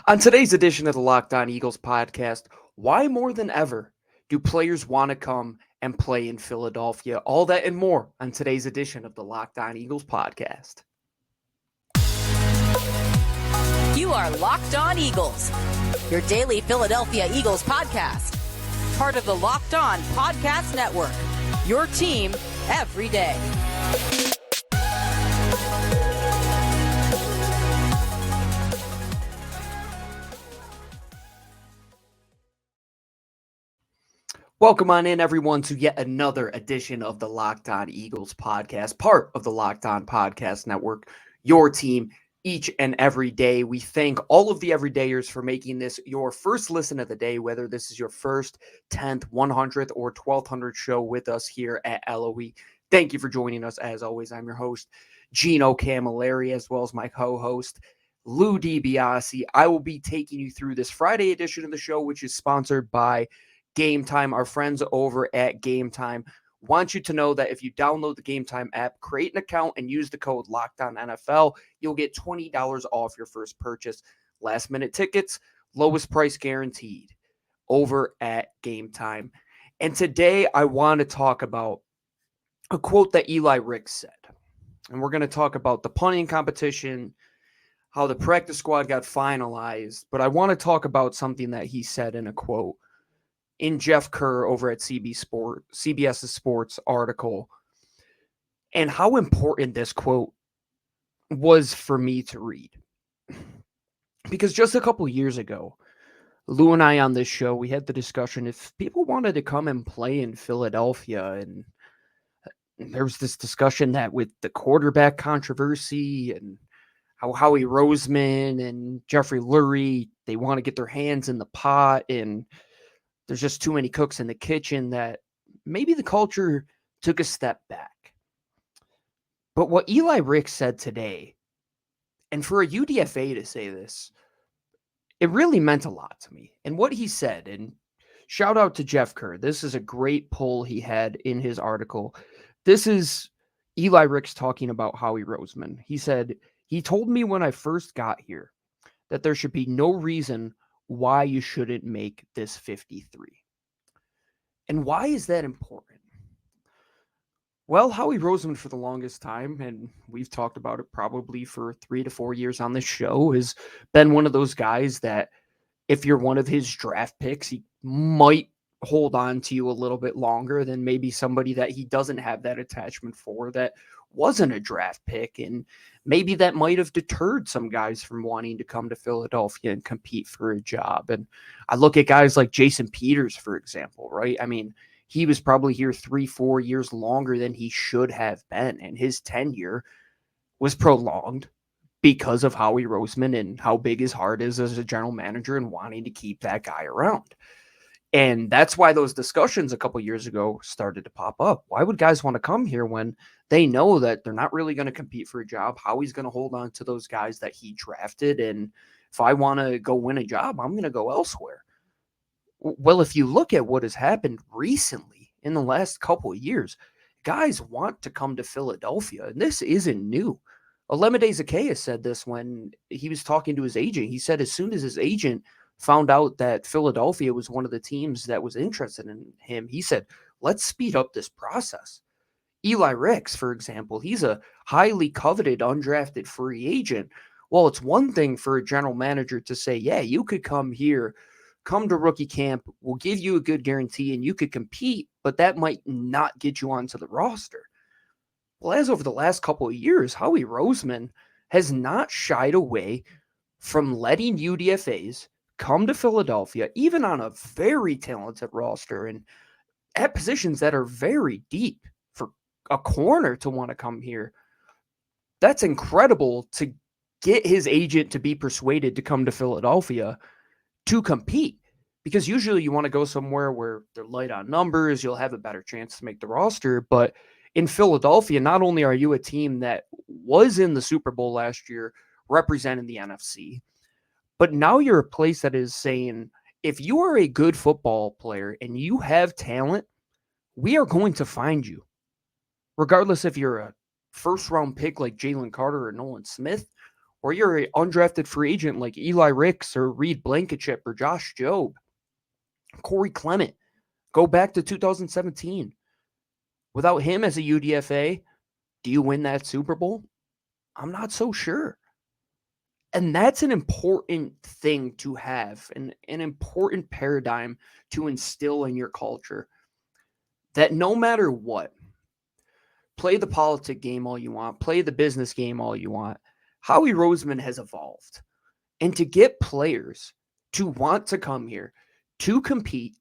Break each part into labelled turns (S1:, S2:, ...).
S1: On today's edition of the Locked On Eagles podcast, why more than ever do players want to come and play in Philadelphia? All that and more on today's edition of the Locked On Eagles podcast.
S2: You are Locked On Eagles, your daily Philadelphia Eagles podcast. Part of the Locked On Podcast Network, your team every day.
S1: Welcome on in, everyone, to yet another edition of the Locked On Eagles podcast, part of the Locked On Podcast Network, your team each and every day. We thank all of the everydayers for making this your first listen of the day, whether this is your first, 10th, 100th, or 1200th show with us here at LOE. Thank you for joining us. As always, I'm your host, Gino Camilleri, as well as my co-host, Lou DiBiase. I will be taking you through this Friday edition of the show, which is sponsored by Game Time. Our friends over at Game Time want you to know that if you download the Game Time app, create an account, and use the code LOCKEDONNFL, you'll get $20 off your first purchase. Last minute tickets, lowest price guaranteed over at Game Time. And today I want to talk about a quote that Eli Ricks said. And we're going to talk about the punting competition, how the practice squad got finalized. But I want to talk about something that he said in a quote in Jeff Kerr over at CBS Sports article, and how important this quote was for me to read. Because just a couple years ago, Lou and I on this show, we had the discussion if people wanted to come and play in Philadelphia, and there was this discussion that with the quarterback controversy and how Howie Roseman and Jeffrey Lurie, they want to get their hands in the pot, and there's just too many cooks in the kitchen, that maybe the culture took a step back. But what Eli Ricks said today, and for a UDFA to say this, it really meant a lot to me. And what he said, and shout out to Jeff Kerr, this is a great pull he had in his article. This is Eli Ricks talking about Howie Roseman. He said, he told me when I first got here that there should be no reason why you shouldn't make this 53. And why is that important? Well, Howie Roseman for the longest time, and we've talked about it probably for 3 to 4 years on this show, has been one of those guys that if you're one of his draft picks, he might hold on to you a little bit longer than maybe somebody that he doesn't have that attachment for, that wasn't a draft pick, and maybe that might have deterred some guys from wanting to come to Philadelphia and compete for a job. And I look at guys like Jason Peters, for example, right? I mean, he was probably here 3-4 years longer than he should have been, and his tenure was prolonged because of Howie Roseman and how big his heart is as a general manager and wanting to keep that guy around. And that's why those discussions a couple years ago started to pop up. Why would guys want to come here when they know that they're not really going to compete for a job? Howie's going to hold on to those guys that he drafted. And if I want to go win a job, I'm going to go elsewhere. Well, if you look at what has happened recently in the last couple of years, guys want to come to Philadelphia. And this isn't new. Olamide Zaccheaus said this when he was talking to his agent. He said as soon as his agent found out that Philadelphia was one of the teams that was interested in him, he said, let's speed up this process. Eli Ricks, for example, he's a highly coveted, undrafted free agent. Well, it's one thing for a general manager to say, yeah, you could come here, come to rookie camp, we'll give you a good guarantee and you could compete, but that might not get you onto the roster. Well, as over the last couple of years, Howie Roseman has not shied away from letting UDFAs come to Philadelphia, even on a very talented roster and at positions that are very deep, for a corner to want to come here. That's incredible to get his agent to be persuaded to come to Philadelphia to compete, because usually you want to go somewhere where they're light on numbers, you'll have a better chance to make the roster. But in Philadelphia, not only are you a team that was in the Super Bowl last year representing the NFC, but now you're a place that is saying, if you are a good football player and you have talent, we are going to find you. Regardless if you're a first-round pick like Jalen Carter or Nolan Smith, or you're an undrafted free agent like Eli Ricks or Reed Blankenship or Josh Jobe, Corey Clement, go back to 2017. Without him as a UDFA, do you win that Super Bowl? I'm not so sure. And that's an important thing to have, an important paradigm to instill in your culture. That no matter what, play the politic game all you want, play the business game all you want. Howie Roseman has evolved. And to get players to want to come here, to compete,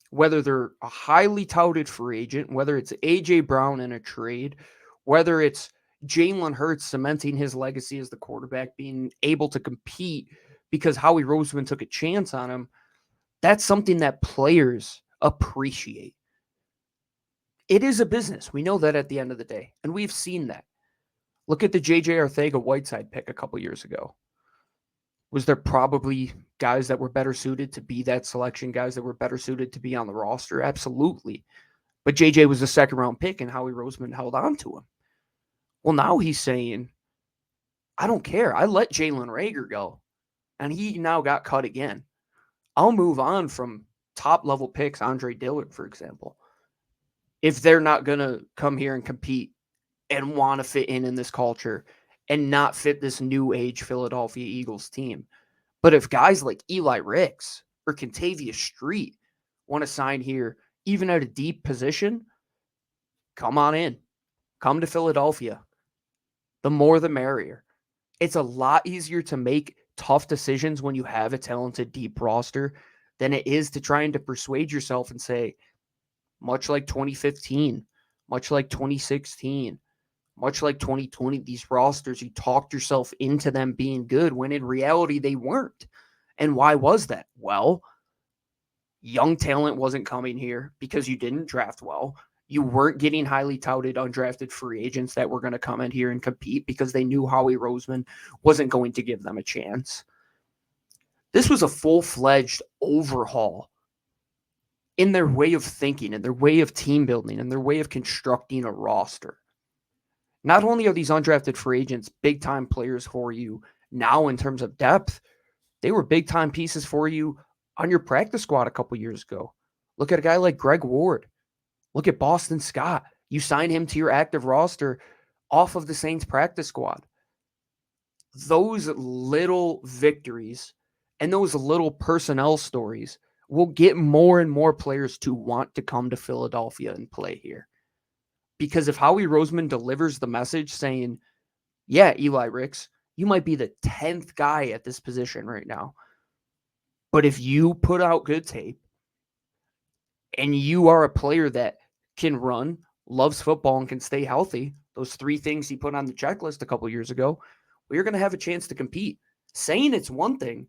S1: whether they're a highly touted free agent, whether it's A.J. Brown in a trade, whether it's Jalen Hurts cementing his legacy as the quarterback, being able to compete because Howie Roseman took a chance on him, that's something that players appreciate. It is a business. We know that at the end of the day, and we've seen that. Look at the J.J. Arcega-Whiteside pick a couple years ago. Was there probably guys that were better suited to be that selection, guys that were better suited to be on the roster? Absolutely. But J.J. was a second-round pick, and Howie Roseman held on to him. Well, now he's saying, I don't care. I let Jalen Reagor go, and he now got cut again. I'll move on from top-level picks, Andre Dillard, for example, if they're not going to come here and compete and want to fit in this culture and not fit this new age Philadelphia Eagles team. But if guys like Eli Ricks or Kentavius Street want to sign here, even at a deep position, come on in. Come to Philadelphia. The more the merrier. It's a lot easier to make tough decisions when you have a talented deep roster than it is to trying to persuade yourself and say, much like 2015, much like 2016, much like 2020, these rosters, you talked yourself into them being good when in reality they weren't. And why was that? Well, young talent wasn't coming here because you didn't draft well. You weren't getting highly touted undrafted free agents that were going to come in here and compete because they knew Howie Roseman wasn't going to give them a chance. This was a full-fledged overhaul in their way of thinking, and their way of team building, and their way of constructing a roster. Not only are these undrafted free agents big-time players for you now in terms of depth, they were big-time pieces for you on your practice squad a couple years ago. Look at a guy like Greg Ward. Look at Boston Scott. You sign him to your active roster off of the Saints practice squad. Those little victories and those little personnel stories will get more and more players to want to come to Philadelphia and play here. Because if Howie Roseman delivers the message saying, yeah, Eli Ricks, you might be the 10th guy at this position right now, but if you put out good tape and you are a player that can run, loves football, and can stay healthy, those three things he put on the checklist a couple years ago, well, you're going to have a chance to compete. Saying it's one thing,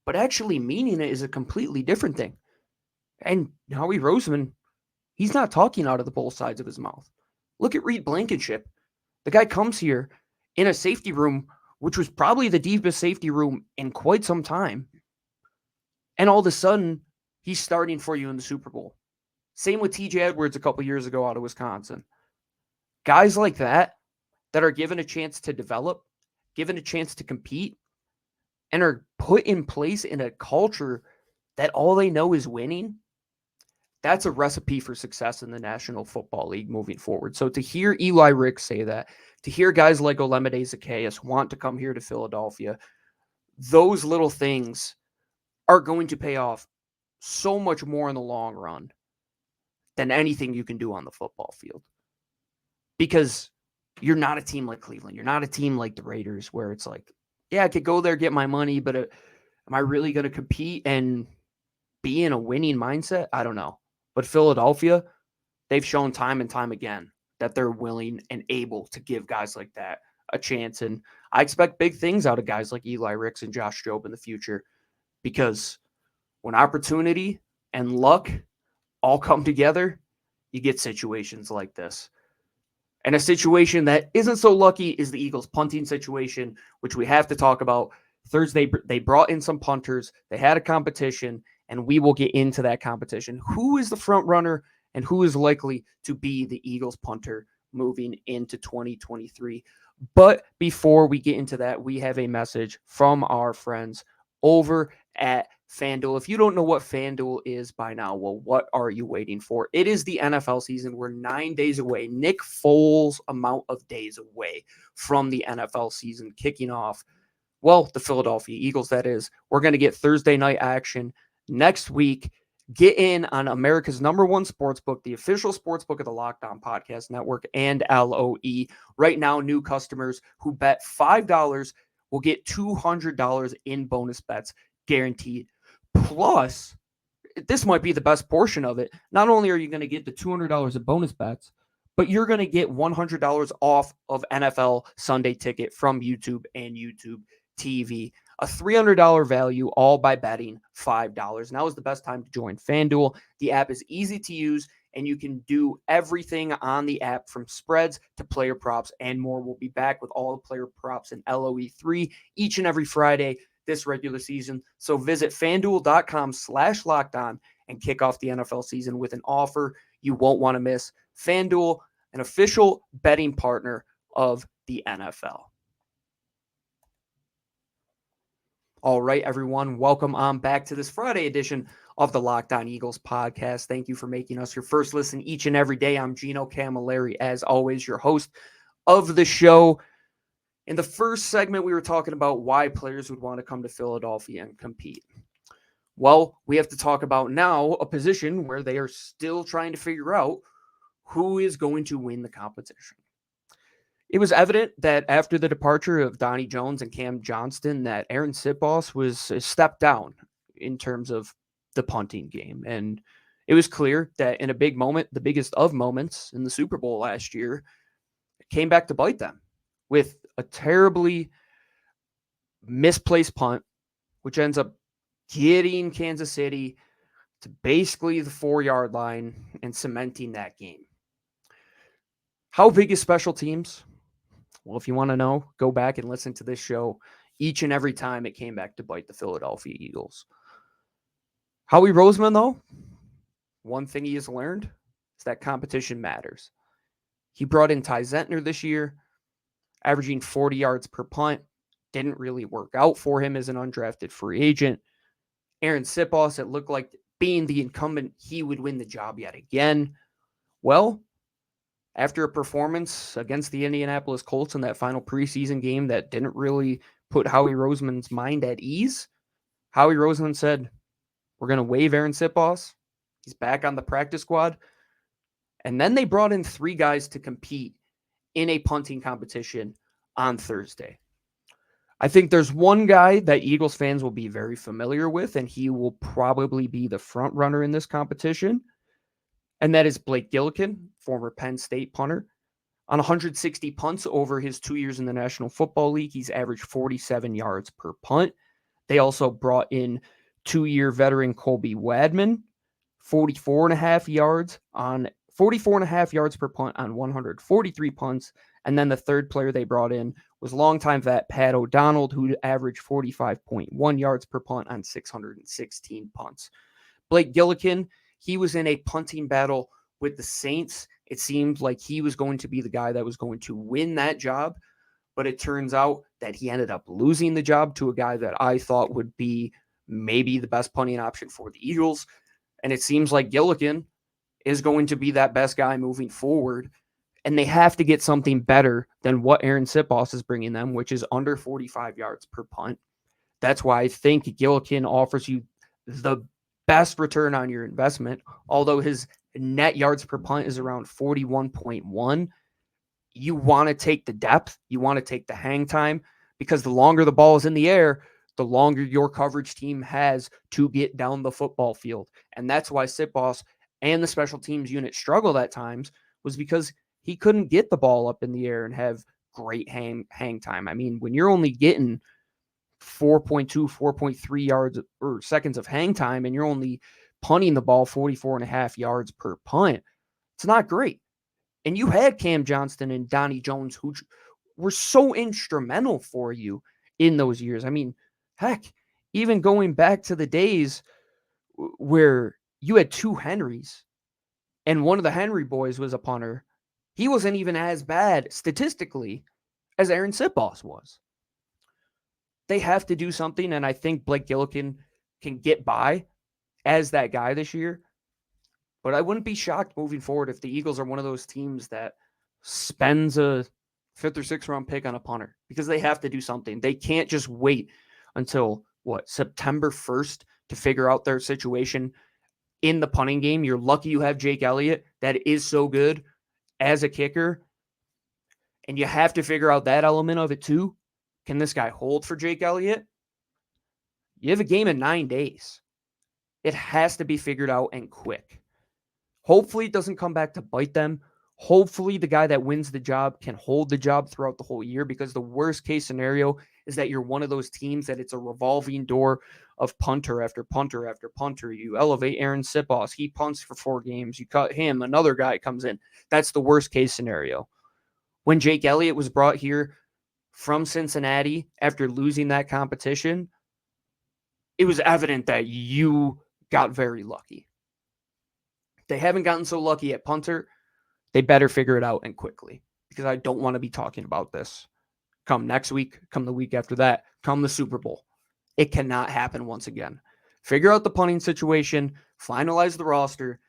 S1: but actually meaning it is a completely different thing. And Howie Roseman, he's not talking out of the both sides of his mouth. Look at Reed Blankenship. The guy comes here in a safety room, which was probably the deepest safety room in quite some time. And all of a sudden, he's starting for you in the Super Bowl. Same with TJ Edwards a couple years ago out of Wisconsin. Guys like that are given a chance to develop, given a chance to compete, and are put in place in a culture that all they know is winning. That's a recipe for success in the National Football League moving forward. So to hear Eli Ricks say that, to hear guys like Olamide Zaccheaus want to come here to Philadelphia, those little things are going to pay off so much more in the long run than anything you can do on the football field. Because you're not a team like Cleveland. You're not a team like the Raiders where it's like, yeah, I could go there, get my money, but am I really going to compete and be in a winning mindset? I don't know. But Philadelphia, they've shown time and time again that they're willing and able to give guys like that a chance. And I expect big things out of guys like Eli Ricks and Josh Jobe in the future, because when opportunity and luck all come together, you get situations like this. And a situation that isn't so lucky is the Eagles punting situation, which we have to talk about. Thursday, they brought in some punters. They had a competition, and we will get into that competition. Who is the front runner and who is likely to be the Eagles punter moving into 2023? But before we get into that, we have a message from our friends over at FanDuel. If you don't know what FanDuel is by now, well, what are you waiting for? It is the NFL season. We're 9 days away, Nick Foles' amount of days away from the NFL season kicking off. Well, the Philadelphia Eagles, that is. We're going to get Thursday night action next week. Get in on America's #1 sportsbook, the official sportsbook of the Locked On Podcast Network and LOE. Right now, new customers who bet $5 will get $200 in bonus bets guaranteed. Plus, this might be the best portion of it. Not only are you going to get the $200 in bonus bets, but you're going to get $100 off of NFL Sunday Ticket from YouTube and YouTube TV. A $300 value, all by betting $5. Now is the best time to join FanDuel. The app is easy to use, and you can do everything on the app from spreads to player props and more. We'll be back with all the player props in LOE3 each and every Friday this regular season. So visit fanduel.com/lockedon and kick off the NFL season with an offer you won't want to miss. FanDuel, an official betting partner of the NFL. All right, everyone, welcome on back to this Friday edition of the Locked On Eagles podcast. Thank you for making us your first listen each and every day. I'm Gino Camilleri, as always, your host of the show. In the first segment, we were talking about why players would want to come to Philadelphia and compete. Well, we have to talk about now a position where they are still trying to figure out who is going to win the competition. It was evident that after the departure of Donnie Jones and Cam Johnston, that Aaron Sitboss was a step down in terms of the punting game. And it was clear that in a big moment, the biggest of moments in the Super Bowl last year, it came back to bite them with a terribly misplaced punt, which ends up getting Kansas City to basically the 4-yard line and cementing that game. How big is special teams? Well, if you want to know, go back and listen to this show each and every time it came back to bite the Philadelphia Eagles. Howie Roseman, though, one thing he has learned is that competition matters. He brought in Ty Zentner this year, averaging 40 yards per punt. Didn't really work out for him as an undrafted free agent. Aaron Sitboss, it looked like being the incumbent, he would win the job yet again. Well, after a performance against the Indianapolis Colts in that final preseason game that didn't really put Howie Roseman's mind at ease, Howie Roseman said, we're going to waive Aaron Sitboss. He's back on the practice squad. And then they brought in 3 guys to compete in a punting competition on Thursday. I think there's one guy that Eagles fans will be very familiar with, and he will probably be the front runner in this competition. And that is Blake Gillikin, former Penn State punter. On 160 punts over his 2 years in the National Football League, he's averaged 47 yards per punt. They also brought in 2-year veteran Colby Wadman, 44 and a half yards per punt on 143 punts. And then the third player they brought in was longtime vet Pat O'Donnell, who averaged 45.1 yards per punt on 616 punts. Blake Gillikin, he was in a punting battle with the Saints. It seemed like he was going to be the guy that was going to win that job, but it turns out that he ended up losing the job to a guy that I thought would be maybe the best punting option for the Eagles. And it seems like Gillikin is going to be that best guy moving forward. And they have to get something better than what Aaron Sitboss is bringing them, which is under 45 yards per punt. That's why I think Gillikin offers you the best return on your investment. Although his net yards per punt is around 41.1, you want to take the depth, you want to take the hang time, because the longer the ball is in the air, the longer your coverage team has to get down the football field. And that's why Sitboss and the special teams unit struggled at times, was because he couldn't get the ball up in the air and have great hang time. I mean, when you're only getting 4.2, 4.3 yards or seconds of hang time, and you're only punting the ball 44 and a half yards per punt, it's not great. And you had Cam Johnston and Donnie Jones, who were so instrumental for you in those years. I mean, heck, even going back to the days where you had 2 Henrys and one of the Henry boys was a punter, he wasn't even as bad statistically as Aaron Sitboss was. They have to do something, and I think Blake Gillikin can get by as that guy this year. But I wouldn't be shocked moving forward if the Eagles are one of those teams that spends a 5th or 6th round pick on a punter, because they have to do something. They can't just wait until September 1st to figure out their situation in the punting game. You're lucky you have Jake Elliott that is so good as a kicker, and you have to figure out that element of it too. Can this guy hold for Jake Elliott? You have a game in 9 days. It has to be figured out and quick. Hopefully it doesn't come back to bite them. Hopefully the guy that wins the job can hold the job throughout the whole year, because the worst case scenario is that you're one of those teams that it's a revolving door of punter after punter after punter. You elevate Aaron Sitboss. He punts for 4 games. You cut him. Another guy comes in. That's the worst case scenario. When Jake Elliott was brought here from Cincinnati after losing that competition, it was evident that you got very lucky. They haven't gotten so lucky at punter. They better figure it out and quickly, because I don't want to be talking about this come next week, come the week after that, come the Super Bowl. It cannot happen once again. Figure out the punting situation, finalize the roster,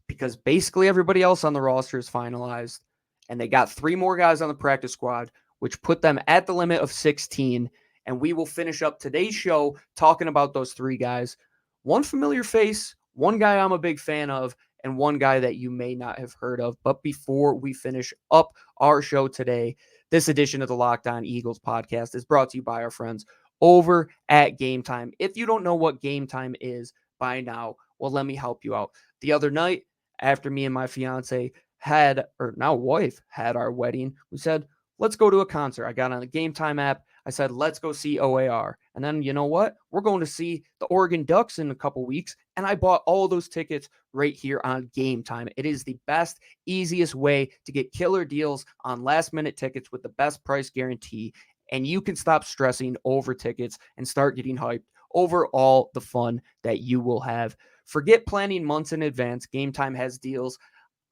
S1: because basically everybody else on the roster is finalized, and they got 3 more guys on the practice squad, which put them at the limit of 16, and we will finish up today's show talking about those 3 guys. One familiar face, one guy I'm a big fan of, and one guy that you may not have heard of. But before we finish up our show today, this edition of the Locked On Eagles podcast is brought to you by our friends over at Game Time. If you don't know what Game Time is by now, well, let me help you out. The other night, after me and my fiance had our wedding, we said, let's go to a concert. I got on the Game Time app. I said, let's go see OAR. And then, you know what? We're going to see the Oregon Ducks in a couple weeks. And I bought all those tickets right here on Game Time. It is the best, easiest way to get killer deals on last-minute tickets with the best price guarantee. And you can stop stressing over tickets and start getting hyped over all the fun that you will have. Forget planning months in advance. Game Time has deals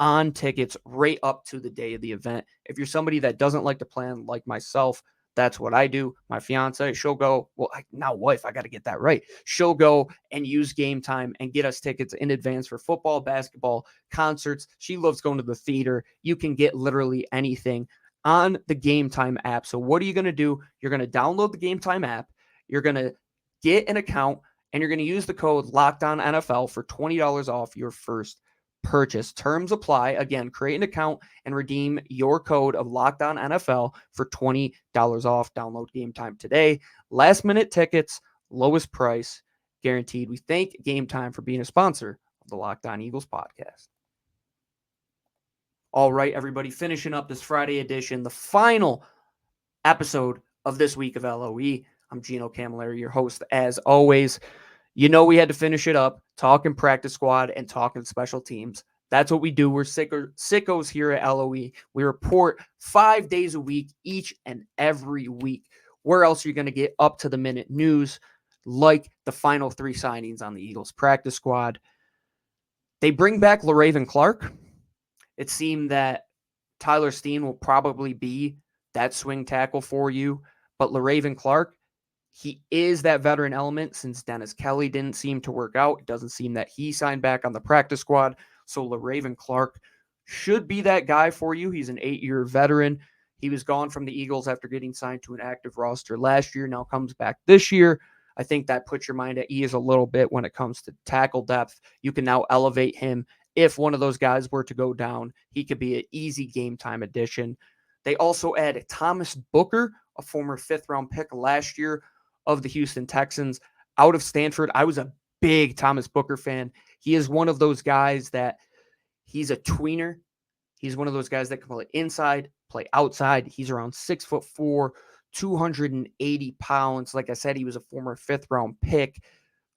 S1: on tickets right up to the day of the event. If you're somebody that doesn't like to plan like myself, that's what I do. My fiance, she'll go, wife, I got to get that right. She'll go and use Game Time and get us tickets in advance for football, basketball, concerts. She loves going to the theater. You can get literally anything on the Game Time app. So what are you going to do? You're going to download the Game Time app. You're going to get an account, and you're going to use the code LOCKEDONNFL for $20 off your first purchase. Terms apply. Again, create an account and redeem your code of LOCKEDONNFL for $20 off. Download Game Time today. Last minute tickets, lowest price guaranteed. We thank Game Time for being a sponsor of the Locked On Eagles podcast. All right, everybody, finishing up this Friday edition, the final episode of this week of LOE. I'm Gino Camilleri, your host, as always. You know we had to finish it up, talking practice squad and talking special teams. That's what we do. We're sickos here at LOE. We report 5 days a week, each and every week. Where else are you going to get up-to-the-minute news like the final 3 signings on the Eagles practice squad? They bring back LaRaven Clark. It seemed that Tyler Steen will probably be that swing tackle for you, but LaRaven Clark, he is that veteran element since Dennis Kelly didn't seem to work out. It doesn't seem that he signed back on the practice squad. So LaRaven Clark should be that guy for you. He's an 8-year veteran. He was gone from the Eagles after getting signed to an active roster last year, now comes back this year. I think that puts your mind at ease a little bit when it comes to tackle depth. You can now elevate him. If one of those guys were to go down, he could be an easy Game Time addition. They also add Thomas Booker, a former 5th-round pick last year of the Houston Texans, out of Stanford. I was a big Thomas Booker fan. He is one of those guys that he's a tweener. He's one of those guys that can play inside, play outside. He's around 6'4", 280 pounds. Like I said, he was a former 5th-round pick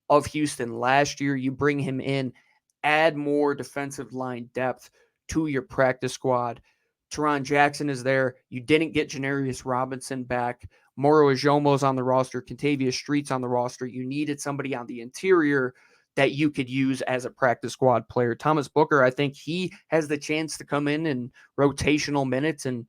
S1: of Houston last year. You bring him in, add more defensive line depth to your practice squad. Teron Jackson is there. You didn't get Janarius Robinson back. Moro Ajomo's on the roster. Kentavius Street's on the roster. You needed somebody on the interior that you could use as a practice squad player. Thomas Booker, I think he has the chance to come in rotational minutes and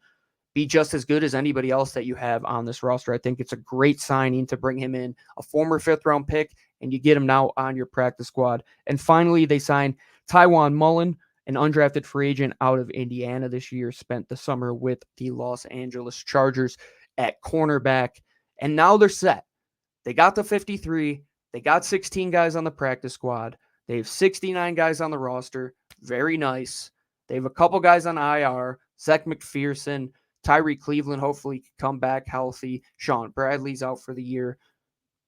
S1: be just as good as anybody else that you have on this roster. I think it's a great signing to bring him in, a former 5th-round pick, and you get him now on your practice squad. And finally, they signed Tywan Mullen, an undrafted free agent out of Indiana this year, spent the summer with the Los Angeles Chargers at cornerback, and now they're set. They got to 53. They got 16 guys on the practice squad. They have 69 guys on the roster. Very nice. They have a couple guys on IR. Zach McPherson, Tyree Cleveland hopefully can come back healthy. Sean Bradley's out for the year.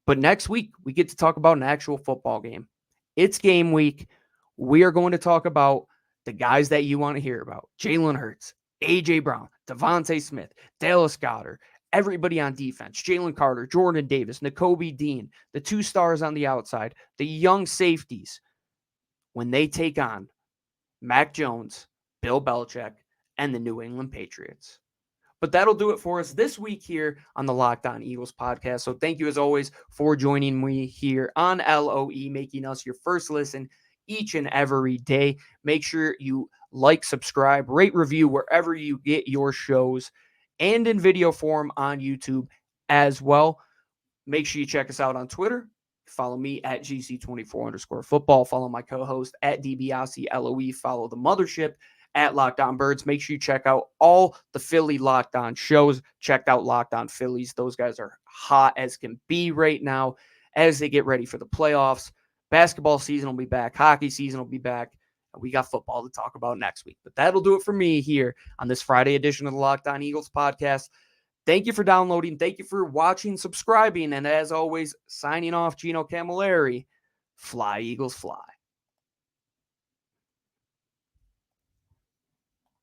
S1: But next week, we get to talk about an actual football game. It's game week. We are going to talk about the guys that you want to hear about. Jalen Hurts, A.J. Brown, Devontae Smith, Dallas Goedert, everybody on defense, Jalen Carter, Jordan Davis, Nakobe Dean, the 2 stars on the outside, the young safeties, when they take on Mac Jones, Bill Belichick, and the New England Patriots. But that'll do it for us this week here on the Locked On Eagles podcast. So thank you as always for joining me here on LOE, making us your first listen each and every day. Make sure you like, subscribe, rate, review wherever you get your shows, and in video form on YouTube as well. Make sure you check us out on Twitter. Follow me at GC24_football. Follow my co-host at DiBiase LOE. Follow the mothership at Locked On Birds. Make sure you check out all the Philly Locked On shows. Check out Locked On Phillies. Those guys are hot as can be right now as they get ready for the playoffs. Basketball season will be back. Hockey season will be back. And we got football to talk about next week. But that'll do it for me here on this Friday edition of the Locked On Eagles podcast. Thank you for downloading. Thank you for watching, subscribing. And as always, signing off, Gino Camilleri. Fly, Eagles, fly.